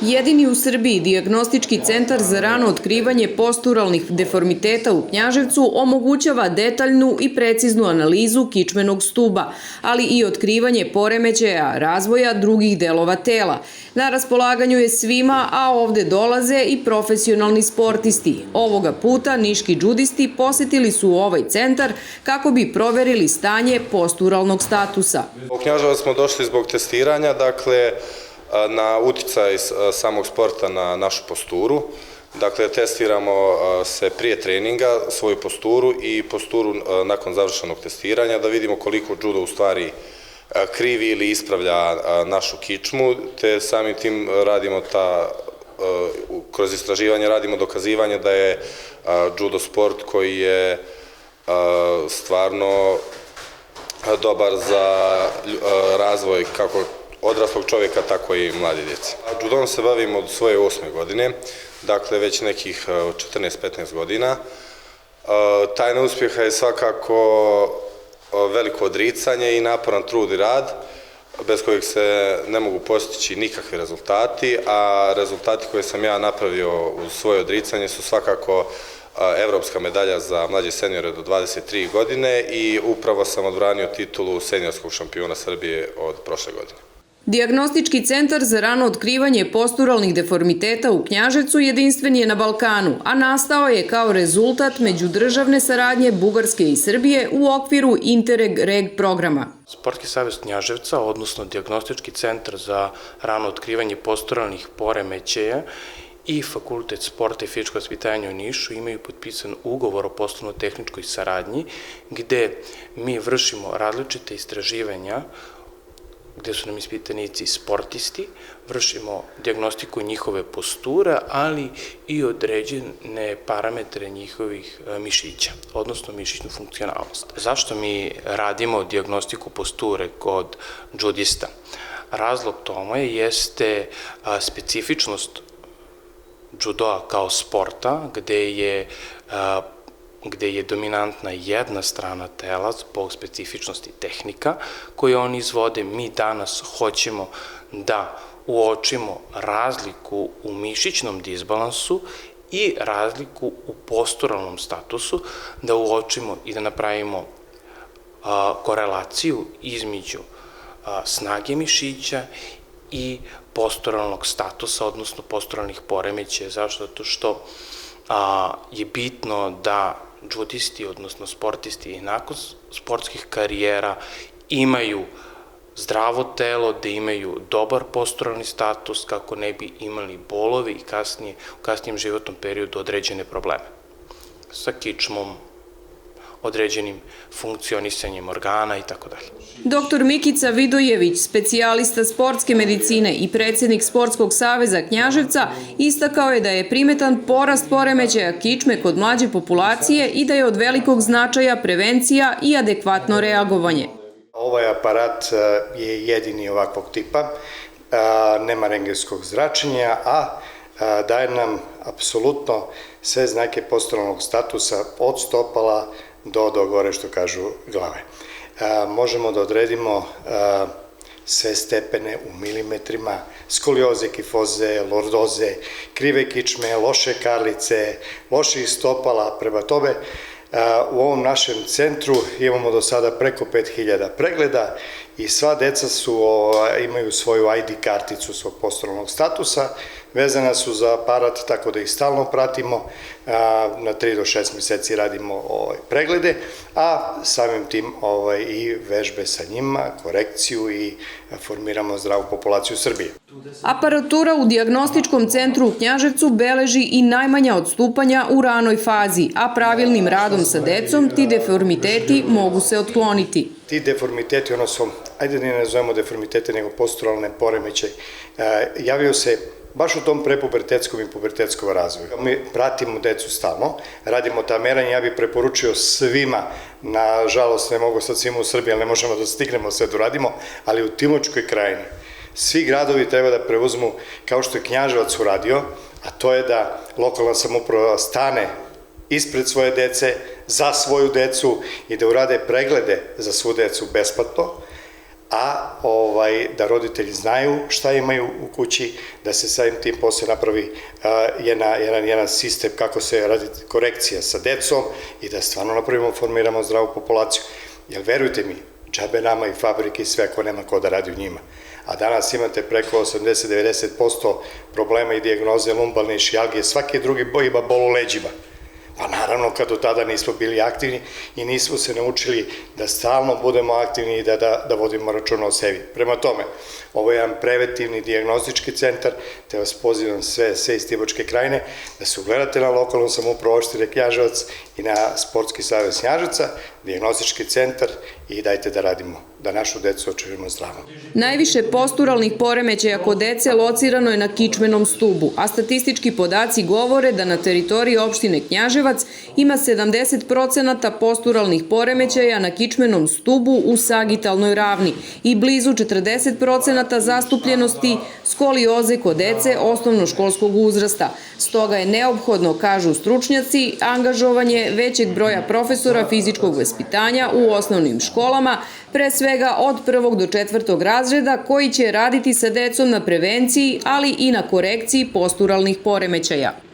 Jedini u Srbiji dijagnostički centar za rano otkrivanje posturalnih deformiteta u Knjaževcu omogućava detaljnu i preciznu analizu kičmenog stuba, ali i otkrivanje poremećaja razvoja drugih delova tela. Na raspolaganju je svima, a ovde dolaze i profesionalni sportisti. Ovoga puta niški džudisti posetili su ovaj centar kako bi proverili stanje posturalnog statusa. U Knjaževac smo došli zbog testiranja, dakle, na uticaj samog sporta na našu posturu. Dakle, testiramo se prije treninga, svoju posturu i posturu nakon završenog testiranja, da vidimo koliko judo u stvari krivi ili ispravlja našu kičmu, te samim tim radimo kroz istraživanje radimo dokazivanje da je judo sport koji je stvarno dobar za razvoj kako odraslog čovjeka, tako i mladi djeci. Judom se bavim od svoje 8. godine, dakle već nekih 14-15 godina. Tajna uspjeha je svakako veliko odricanje i naporan trud i rad, bez kojeg se ne mogu postići nikakvi rezultati, a rezultati koje sam ja napravio uz svoje odricanje su svakako evropska medalja za mlađe seniore do 23 godine i upravo sam odbranio titulu seniorskog šampiona Srbije od prošle godine. Dijagnostički centar za rano otkrivanje posturalnih deformiteta u Knjaževcu jedinstven je na Balkanu, a nastao je kao rezultat međudržavne saradnje Bugarske i Srbije u okviru Interreg programa. Sportski savez Knjaževca, odnosno Dijagnostički centar za rano otkrivanje posturalnih poremećaja i Fakultet sporta i fizičkog vaspitanja u Nišu imaju potpisan ugovor o poslovno-tehničkoj saradnji gde mi vršimo različite istraživanja gde su nam ispitanici sportisti, vršimo dijagnostiku njihove posture, ali i određene parametre njihovih mišića, odnosno mišićnu funkcionalnost. Zašto mi radimo dijagnostiku posture kod džudista? Razlog tome jeste specifičnost džudoa kao sporta, gde je dominantna jedna strana tela zbog specifičnosti tehnika koje oni izvode. Mi danas hoćemo da uočimo razliku u mišićnom disbalansu i razliku u posturalnom statusu, da uočimo i da napravimo korelaciju između snage mišića i posturalnog statusa, odnosno posturalnih poremećaja. Zašto? Zato što je bitno da džudisti, odnosno sportisti i nakon sportskih karijera imaju zdravo telo, da imaju dobar posturalni status kako ne bi imali bolove i u kasnijem životnom periodu određene probleme sa kičmom, određenim funkcionisanjem organa i tako dalje. Dr. Mikica Vidojević, specijalista sportske medicine i predsjednik Sportskog saveza Knjaževca, istakao je da je primetan porast poremećaja kičme kod mlađe populacije i da je od velikog značaja prevencija i adekvatno reagovanje. Ovaj aparat je jedini ovakvog tipa, nema rentgenskog zračenja, a daje nam apsolutno sve znake posturalnog statusa od stopala do gore, što kažu, glave. Možemo da odredimo sve stepene u milimetrima, skolioze, kifoze, lordoze, krive kičme, loše karlice, loših stopala. Prema tome, u ovom našem centru imamo do sada preko 5000 pregleda i sva deca imaju svoju ID karticu svog posturalnog statusa, vezana su za aparat tako da ih stalno pratimo, na 3 do 6 meseci radimo preglede, a samim tim i vežbe sa njima, korekciju i formiramo zdravu populaciju Srbije. Aparatura u dijagnostičkom centru u Knjaževcu beleži i najmanja odstupanja u ranoj fazi, a pravilnim radom sa decom ti deformiteti mogu se otkloniti. Ti deformiteti, ajde da ne nazovemo deformitete, nego posturalne poremećaje, javio se baš u tom prepubertetskom i pubertetskom razvoju. Mi pratimo decu stalno, radimo ta meranja, ja bih preporučio svima, nažalost ne mogu sad svima u Srbiji, ali ne možemo da stignemo sve da uradimo, ali u Timočkoj krajini svi gradovi treba da preuzmu, kao što je Knjaževac uradio, a to je da lokalna samouprava stane ispred svoje dece, za svoju decu i da urade preglede za svu decu besplatno, a da roditelji znaju šta imaju u kući, da se samim tim posle napravi jedan sistem kako se radi korekcija sa decom i da stvarno napravimo, formiramo zdravu populaciju. Jer verujte mi, džabe nama i fabrike i sve ako nema ko da radi u njima. A danas imate preko 80-90% problema i dijagnoze lumbalne išijalgije, svaki drugi ima bol u leđima. Pa naravno kad do tada nismo bili aktivni i nismo se naučili da stalno budemo aktivni i da vodimo računa o sebi. Prema tome, ovo je jedan preventivni dijagnostički centar, te vas pozivam sve iz Timočke krajine da se ugledate na lokalnu samoupravu opštine Knjaževac i na Sportski savez Knjaževca, dijagnostički centar i dajte da radimo, da našu decu očuvamo zdravom. Najviše posturalnih poremećaja kod dece locirano je na kičmenom stubu, a statistički podaci govore da na teritoriji opštine Knjaževac ima 70% posturalnih poremećaja na kičmenom stubu u sagitalnoj ravni i blizu 40% zastupljenosti skolioze kod dece osnovnoškolskog uzrasta. Stoga je neophodno, kažu stručnjaci, angažovanje većeg broja profesora fizičkog vaspitanja u osnovnim školama, pre svega od 1. do 4. razreda, koji će raditi sa decom na prevenciji, ali i na korekciji posturalnih poremećaja.